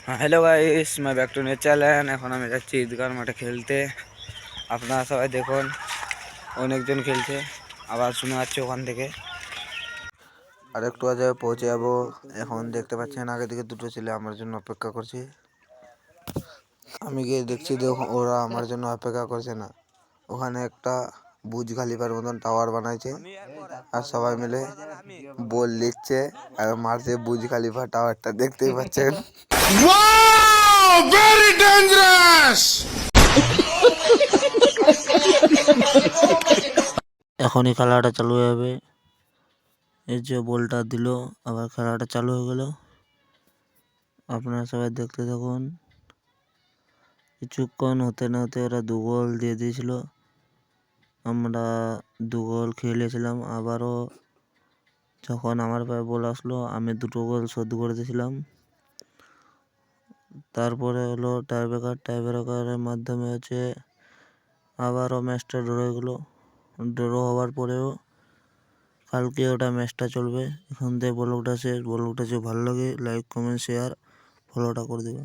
हाँ hello guys, मैं back to nature land. এখন আমি যাচ্ছি ঈদগার মাঠে খেলতে। আপনারা সবাই দেখুন, অনেকজন খেলছে, আবার শোনা যাচ্ছে ওখান থেকে। আর একটু আগে পৌঁছে যাবো। এখন দেখতে পাচ্ছেন আগে দিকে দুটো ছেলে আমার জন্য অপেক্ষা করছে। আমি গিয়ে দেখছি ওরা আমার জন্য অপেক্ষা করছে না। ওখানে একটা বুর্জ খলিফার মতন টাওয়ার বানাইছে, আর সবাই মিলে বল দিচ্ছে আর মারছে বুর্জ খলিফা টাওয়ারটা, দেখতেই পাচ্ছেন। Wow! Very dangerous! এখনই খেলাটা চালু হয়ে যাবে। এই যে বলটা দিল, আবার খেলাটা চালু হয়ে গেল। আপনারা সবাই দেখতে থাকুন। কিছুক্ষণ হতে না হতে ওরা 2 গোল দিয়ে দিয়েছিল। আমরা 2 গোল খেলেছিলাম। আবারও যখন আমার পায়ে বল আসলো, আমি 2টো গোল শোধ করে দিয়েছিলাম। তারপরে হলো টাইব্রেকারের মাধ্যমে আবারও ম্যাচটা ড্র হয়ে গেল। ড্র হওয়ার পরেও কালকে ওটা ম্যাচটা চলবে। এখান থেকে ব্লগটা শেষ। ব্লগটা যদি ভালো লাগে লাইক, কমেন্ট, শেয়ার, ফলোটা করে দেবে।